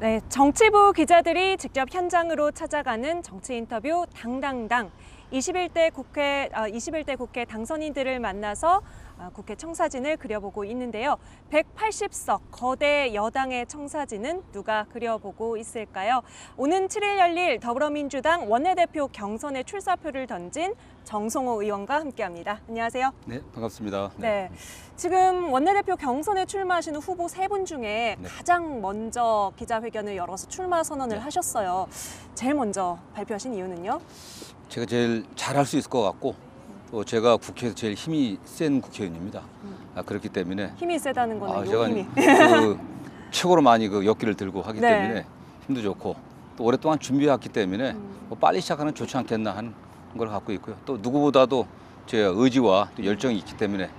네, 정치부 기자들이 직접 현장으로 찾아가는 정치 인터뷰 당당당. 21대 국회 당선인들을 만나서 국회 청사진을 그려보고 있는데요. 180석 거대 여당의 청사진은 누가 그려보고 있을까요? 오는 7일 열릴 더불어민주당 원내대표 경선에 출사표를 던진 정성호 의원과 함께합니다. 안녕하세요. 네, 반갑습니다. 네. 지금 원내대표 경선에 출마하시는 후보 3분 중에 가장 먼저 기자회견을 열어서 출마 선언을 하셨어요. 제일 먼저 발표하신 이유는요? 제가 제일 잘할 수 있을 것 같고 또 제가 국회에서 제일 힘이 센 국회의원입니다. 그렇기 때문에 힘이 세다는 거는 제가 힘이. 최고로 많이 역기를 들고 하기 네. 때문에 힘도 좋고 또 오랫동안 준비해왔기 때문에 빨리 시작하는 좋지 않겠나 하는 걸 갖고 있고요. 또 누구보다도 제 의지와 또 열정이 있기 때문에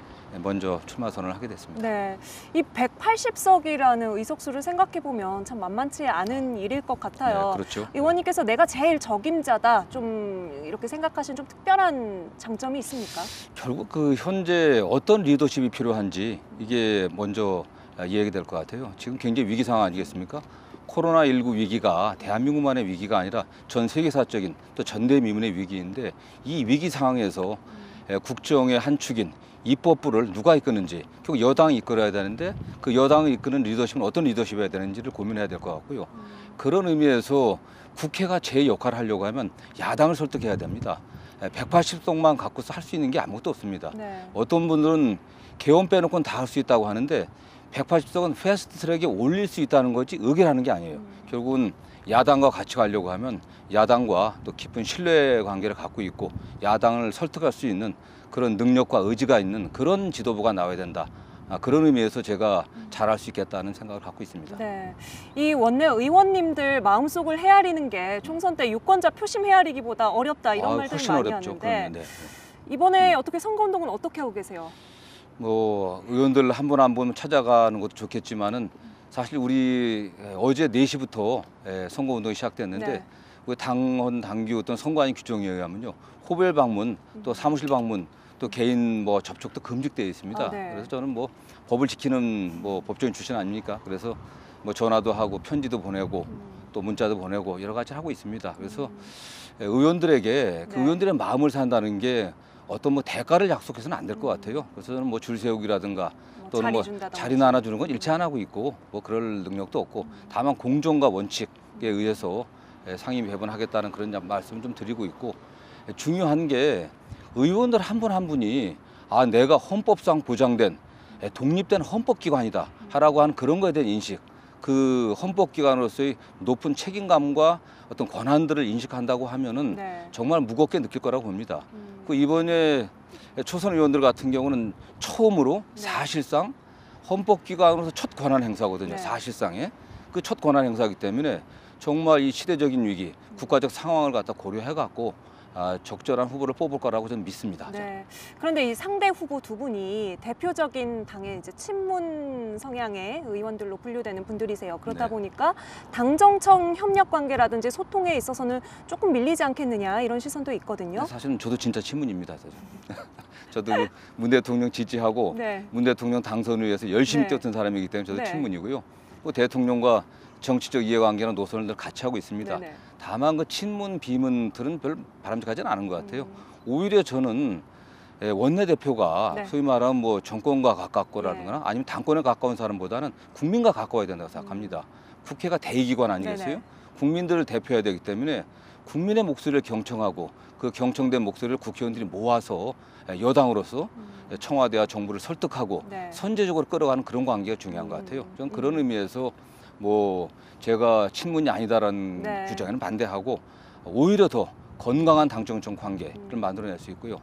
먼저 출마 선언을 하게 됐습니다. 네, 이 180석이라는 의석수를 생각해보면 참 만만치 않은 일일 것 같아요. 네, 그렇죠. 의원님께서 내가 제일 적임자다 좀 이렇게 생각하신 좀 특별한 장점이 있습니까? 결국 현재 어떤 리더십이 필요한지 이게 먼저 이야기될 것 같아요. 지금 굉장히 위기 상황 아니겠습니까? 코로나19 위기가 대한민국만의 위기가 아니라 전 세계사적인 또 전대미문의 위기인데 이 위기 상황에서 국정의 한 축인 입법부를 누가 이끄는지 결국 여당이 이끌어야 되는데 그 여당을 이끄는 리더십은 어떤 리더십이어야 되는지를 고민해야 될 것 같고요. 그런 의미에서 국회가 제 역할을 하려고 하면 야당을 설득해야 됩니다. 180석만 갖고서 할 수 있는 게 아무것도 없습니다. 네. 어떤 분들은 개헌 빼놓고는 다 할 수 있다고 하는데 180석은 패스트 트랙에 올릴 수 있다는 거지 의결하는 게 아니에요. 결국은 야당과 같이 가려고 하면 야당과 또 깊은 신뢰 관계를 갖고 있고 야당을 설득할 수 있는 그런 능력과 의지가 있는 그런 지도부가 나와야 된다. 그런 의미에서 제가 잘할 수 있겠다는 생각을 갖고 있습니다. 네, 이 원내 의원님들 마음속을 헤아리는 게 총선 때 유권자 표심 헤아리기보다 어렵다 이런 말들 훨씬 많이 어렵죠. 하는데 네. 이번에 어떻게 선거운동은 어떻게 하고 계세요? 의원들 한 분 한 분 찾아가는 것도 좋겠지만은 사실 우리 어제 4시부터 선거운동이 시작됐는데 네. 그 당헌 당규 어떤 선관위 규정에 의하면요 호별 방문 또 사무실 방문 또 개인 접촉도 금지되어 있습니다. 네. 그래서 저는 법을 지키는 법조인 출신 아닙니까? 그래서 전화도 하고 편지도 보내고 또 문자도 보내고 여러 가지 하고 있습니다. 그래서 의원들에게 그 네. 의원들의 마음을 산다는 게 어떤 대가를 약속해서는 안 될 것 같아요. 그래서 저는 줄 세우기라든가 또는 자리 준다든지. 자리 나눠주는 건 일체 안 하고 있고 그럴 능력도 없고 다만 공정과 원칙에 의해서 상임 배분하겠다는 그런 말씀을 좀 드리고 있고 중요한 게 의원들 한 분 한 분이 내가 헌법상 보장된 독립된 헌법기관이다 하라고 하는 그런 거에 대한 인식 그 헌법기관으로서의 높은 책임감과 어떤 권한들을 인식한다고 하면은 네. 정말 무겁게 느낄 거라고 봅니다. 이번에 초선 의원들 같은 경우는 처음으로 사실상 헌법기관으로서 첫 권한 행사거든요. 네. 사실상의 그 첫 권한 행사이기 때문에 정말 이 시대적인 위기, 국가적 상황을 갖다 고려해갖고 적절한 후보를 뽑을 거라고 저는 믿습니다. 네. 그런데 이 상대 후보 두 분이 대표적인 당의 이제 친문 성향의 의원들로 분류되는 분들이세요. 그렇다 네. 보니까 당정청 협력 관계라든지 소통에 있어서는 조금 밀리지 않겠느냐 이런 시선도 있거든요. 사실은 저도 진짜 친문입니다. 저도 문 대통령 지지하고 네. 문 대통령 당선을 위해서 열심히 네. 뛰었던 사람이기 때문에 저도 네. 친문이고요. 대통령과 정치적 이해관계나 노선을 늘 같이 하고 있습니다. 네네. 다만 친문 비문들은 별 바람직하지는 않은 것 같아요. 오히려 저는 원내대표가 네. 소위 말하면 정권과 가깝고라든가 아니면 당권에 가까운 사람보다는 국민과 가까워야 된다고 생각합니다. 국회가 대의기관 아니겠어요? 네네. 국민들을 대표해야 되기 때문에 국민의 목소리를 경청하고 그 경청된 목소리를 국회의원들이 모아서 여당으로서 청와대와 정부를 설득하고 네. 선제적으로 끌어가는 그런 관계가 중요한 것 같아요. 저는 그런 의미에서 제가 친문이 아니다라는 네. 주장에는 반대하고 오히려 더 건강한 당정청 관계를 만들어낼 수 있고요.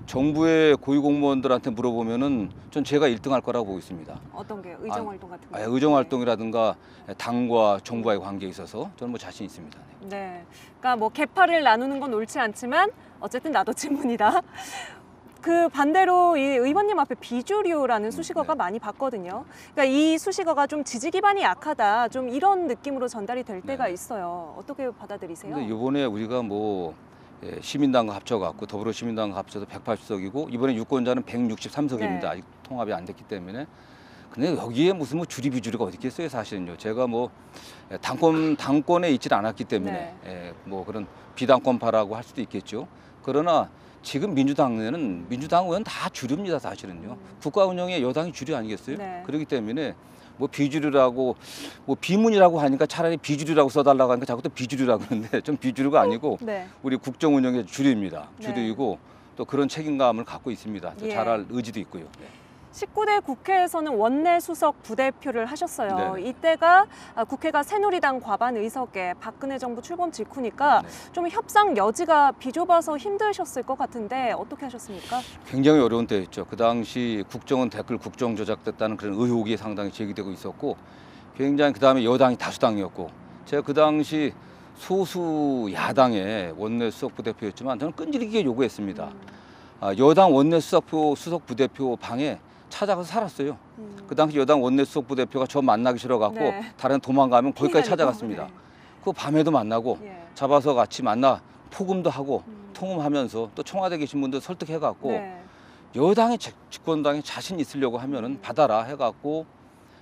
정부의 고위공무원들한테 물어보면은 전 제가 1등할 거라고 보고 있습니다. 어떤 게 의정활동 같은 거? 의정활동이라든가 당과 정부와의 관계에 있어서 저는 자신 있습니다. 네. 네. 그러니까 계파를 나누는 건 옳지 않지만 어쨌든 나도 친문이다. 그 반대로 이 의원님 앞에 비주류라는 수식어가 많이 봤거든요. 그러니까 이 수식어가 좀 지지 기반이 약하다, 좀 이런 느낌으로 전달이 될 때가 있어요. 어떻게 받아들이세요? 근데 이번에 우리가 시민당과 합쳐갖고 더불어시민당과 합쳐서 180석이고 이번에 유권자는 163석입니다. 네. 아직 통합이 안 됐기 때문에 근데 여기에 무슨 뭐 주리 비주리가 어디 있겠어요, 사실은요. 제가 뭐 당권에 있질 않았기 때문에 뭐 그런 비당권파라고 할 수도 있겠죠. 그러나 지금 민주당 의원 다 주류입니다, 사실은요. 국가 운영에 여당이 주류 아니겠어요? 네. 그렇기 때문에 뭐 비주류라고 뭐 비문이라고 하니까 차라리 비주류라고 써달라고 하니까 자꾸 또 비주류라고 하는데 좀 비주류가 아니고 네. 우리 국정 운영의 주류입니다. 네. 주류이고 또 그런 책임감을 갖고 있습니다. 또 예. 잘할 의지도 있고요. 19대 국회에서는 원내 수석 부대표를 하셨어요. 네네. 이때가 국회가 새누리당 과반 의석에 박근혜 정부 출범 직후니까 네. 좀 협상 여지가 비좁아서 힘드셨을 것 같은데 어떻게 하셨습니까? 굉장히 어려운 때였죠. 그 당시 국정원 댓글 국정 조작됐다는 그런 의혹이 상당히 제기되고 있었고 굉장히 그다음에 여당이 다수당이었고 제가 그 당시 소수 야당의 원내 수석 부대표였지만 저는 끈질기게 요구했습니다. 여당 원내 수석 부대표 방에 찾아가서 살았어요. 그 당시 여당 원내 수석 부대표가 저 만나기 싫어갖고 네. 다른 도망가면 거기까지 피해가니까? 찾아갔습니다. 네. 그 밤에도 만나고 예. 잡아서 같이 만나 포금도 하고 통음하면서 또 청와대 계신 분들 설득해갖고 네. 여당의 집권당에 자신 있으려고 하면은 받아라 해갖고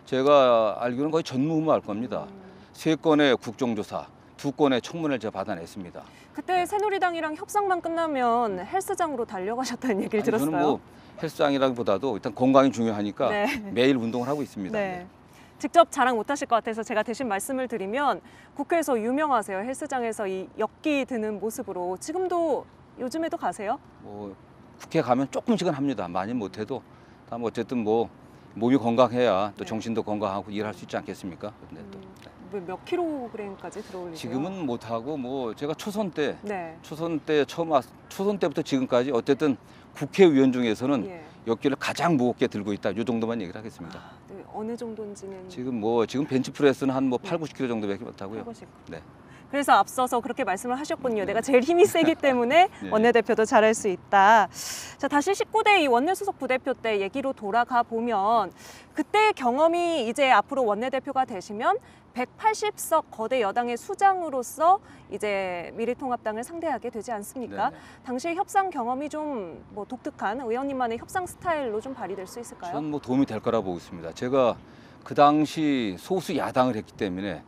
제가 알기로는 거의 전무후무할 겁니다. 3건의 국정조사, 2건의 청문회를 제가 받아냈습니다. 그때 새누리당이랑 협상만 끝나면 헬스장으로 달려가셨다는 얘기를 아니, 들었어요. 저는 뭐 헬스장이라기보다도 일단 건강이 중요하니까 네. 매일 운동을 하고 있습니다. 네. 직접 자랑 못하실 것 같아서 제가 대신 말씀을 드리면 국회에서 유명하세요. 헬스장에서 이 역기 드는 모습으로 지금도 요즘에도 가세요? 뭐 국회 가면 조금씩은 합니다. 많이 못해도 다만 어쨌든 뭐 몸이 건강해야 또 네. 정신도 건강하고 일할 수 있지 않겠습니까? 근데 또 몇 킬로그램까지 들어올리세요? 지금은 못하고 뭐 제가 초선 때 네. 초선 때부터 지금까지 어쨌든 국회의원 중에서는 예. 역기를 가장 무겁게 들고 있다. 이 정도만 얘기를 하겠습니다. 네, 어느 정도인지는 지금 벤치프레스는 한 뭐 8, 90kg 정도밖에 못 하고요. 해보시고. 네. 그래서 앞서서 그렇게 말씀을 하셨군요. 네. 내가 제일 힘이 세기 때문에 네. 원내대표도 잘할 수 있다. 자, 다시 19대 이 원내수석 부대표 때 얘기로 돌아가 보면 그때 경험이 이제 앞으로 원내대표가 되시면 180석 거대 여당의 수장으로서 이제 미래통합당을 상대하게 되지 않습니까? 네, 네. 당시에 협상 경험이 좀 뭐 독특한 의원님만의 협상 스타일로 좀 발휘될 수 있을까요? 저는 뭐 도움이 될 거라 보고 있습니다. 제가 그 당시 소수 야당을 했기 때문에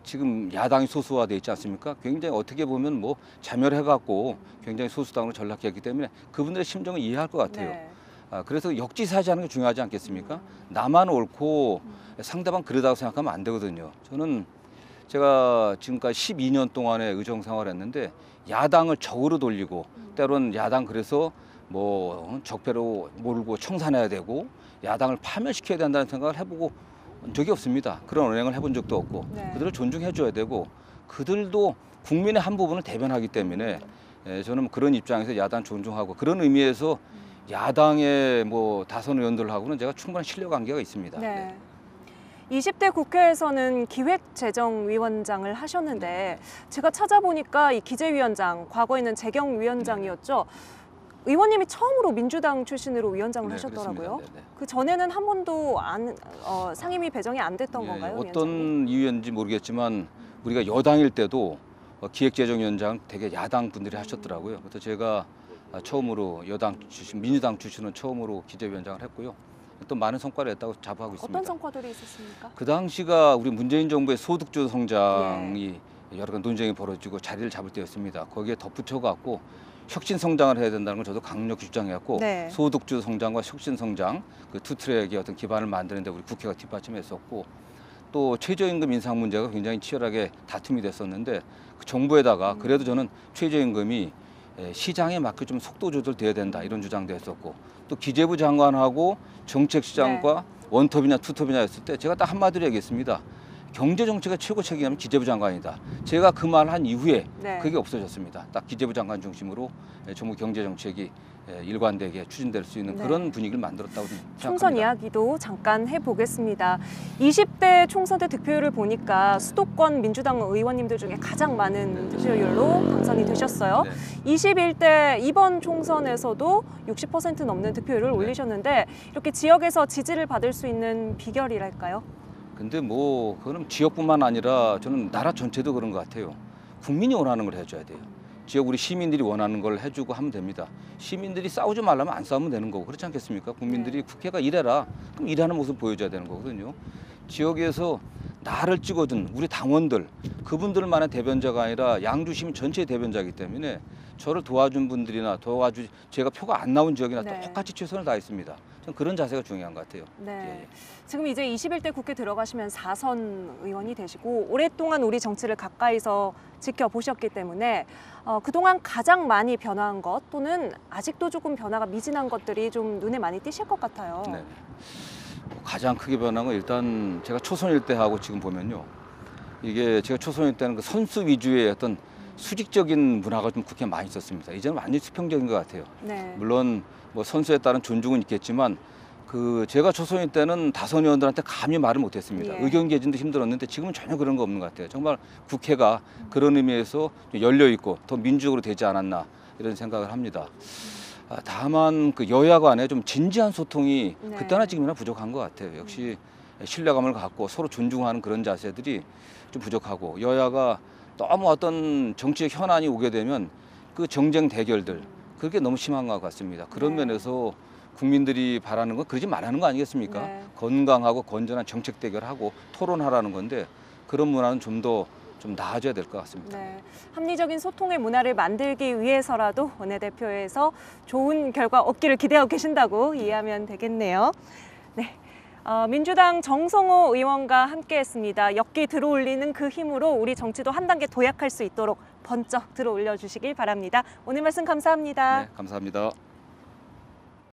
지금 야당이 소수화돼 있지 않습니까? 굉장히 어떻게 보면 뭐 자멸해갖고 굉장히 소수당으로 전락했기 때문에 그분들의 심정을 이해할 것 같아요. 네. 그래서 역지사지하는 게 중요하지 않겠습니까? 나만 옳고 상대방 그러다고 생각하면 안 되거든요. 저는 제가 지금까지 12년 동안의 의정 생활을 했는데 야당을 적으로 돌리고 때로는 야당 그래서 뭐 적폐로 몰고 청산해야 되고 야당을 파멸시켜야 된다는 생각을 해보고 적이 없습니다. 그런 언행을 해본 적도 없고 네. 그들을 존중해줘야 되고 그들도 국민의 한 부분을 대변하기 때문에 저는 그런 입장에서 야당 존중하고 그런 의미에서 야당의 뭐 다선 의원들하고는 제가 충분한 신뢰 관계가 있습니다. 네. 20대 국회에서는 기획재정위원장을 하셨는데 제가 찾아보니까 이 기재위원장, 과거에는 재경위원장이었죠. 의원님이 처음으로 민주당 출신으로 위원장을 네, 하셨더라고요. 그렇습니다. 네, 네. 그 전에는 한 번도 상임위 배정이 안 됐던 예, 건가요? 어떤 위원장이? 이유인지 모르겠지만 우리가 여당일 때도 기획재정위원장 되게 야당 분들이 하셨더라고요. 그래서 제가 처음으로 여당 출신, 민주당 출신은 처음으로 기재위원장을 했고요. 또 많은 성과를 냈다고 자부하고 있습니다. 어떤 성과들이 있었습니까? 그 당시가 우리 문재인 정부의 소득주 성장이 여러 가지 논쟁이 벌어지고 자리를 잡을 때였습니다. 거기에 덧붙여갖고 혁신 성장을 해야 된다는 걸 저도 강력히 주장했고 네. 소득주 성장과 혁신 성장 그 두 트랙의 어떤 기반을 만드는데 우리 국회가 뒷받침했었고 또 최저임금 인상 문제가 굉장히 치열하게 다툼이 됐었는데 그 정부에다가 그래도 저는 최저임금이 시장에 맞게 좀 속도 조절돼야 된다 이런 주장도 했었고 또 기재부 장관하고 정책시장과 원톱이냐 투톱이냐 했을 때 제가 딱 한마디로 얘기했습니다. 경제정책의 최고 책임은 기재부 장관이다. 제가 그 말 한 이후에 네. 그게 없어졌습니다. 딱 기재부 장관 중심으로 정부 경제정책이 일관되게 추진될 수 있는 네. 그런 분위기를 만들었다고 생각합니다. 총선 이야기도 잠깐 해보겠습니다. 20대 총선 때 득표율을 보니까 수도권 민주당 의원님들 중에 가장 많은 득표율로 당선이 되셨어요. 네. 21대 이번 총선에서도 60% 넘는 득표율을 올리셨는데 이렇게 지역에서 지지를 받을 수 있는 비결이랄까요? 근데 뭐 그거는 지역뿐만 아니라 저는 나라 전체도 그런 것 같아요. 국민이 원하는 걸 해줘야 돼요. 지역 우리 시민들이 원하는 걸 해주고 하면 됩니다. 시민들이 싸우지 말라면 안 싸우면 되는 거고 그렇지 않겠습니까? 국민들이 국회가 이래라 그럼 일하는 모습 보여줘야 되는 거거든요. 지역에서 나를 찍어준 우리 당원들 그분들만의 대변자가 아니라 양주 시민 전체의 대변자이기 때문에 저를 도와준 분들이나 제가 표가 안 나온 지역이나 네. 똑같이 최선을 다했습니다. 저는 그런 자세가 중요한 것 같아요. 네. 예. 지금 이제 21대 국회 들어가시면 4선 의원이 되시고 오랫동안 우리 정치를 가까이서 지켜보셨기 때문에 그동안 가장 많이 변화한 것 또는 아직도 조금 변화가 미진한 것들이 좀 눈에 많이 띄실 것 같아요. 네. 가장 크게 변한 건 일단 제가 초선일 때 하고 지금 보면요. 이게 제가 초선일 때는 그 선수 위주의 어떤 수직적인 문화가 좀 국회에 많이 있었습니다. 이제는 완전히 수평적인 것 같아요. 네. 물론 뭐 선수에 따른 존중은 있겠지만 제가 초선일 때는 다선 의원들한테 감히 말을 못했습니다. 예. 의견 개진도 힘들었는데 지금은 전혀 그런 거 없는 것 같아요. 정말 국회가 그런 의미에서 열려 있고 더 민주적으로 되지 않았나 이런 생각을 합니다. 다만 그 여야 간에 좀 진지한 소통이 네. 그때나 지금이나 부족한 것 같아요. 역시 신뢰감을 갖고 서로 존중하는 그런 자세들이 좀 부족하고 여야가 너무 어떤 정치적 현안이 오게 되면 그 정쟁 대결들 그게 너무 심한 것 같습니다. 그런 네. 면에서 국민들이 바라는 건 그러지 말라는 거 아니겠습니까? 네. 건강하고 건전한 정책 대결하고 토론하라는 건데 그런 문화는 좀 더 좀 나아져야 될 것 같습니다. 네. 합리적인 소통의 문화를 만들기 위해서라도 원내대표에서 좋은 결과 얻기를 기대하고 계신다고 이해하면 되겠네요. 네. 민주당 정성호 의원과 함께했습니다. 역기 들어올리는 그 힘으로 우리 정치도 한 단계 도약할 수 있도록 번쩍 들어올려 주시길 바랍니다. 오늘 말씀 감사합니다. 네, 감사합니다.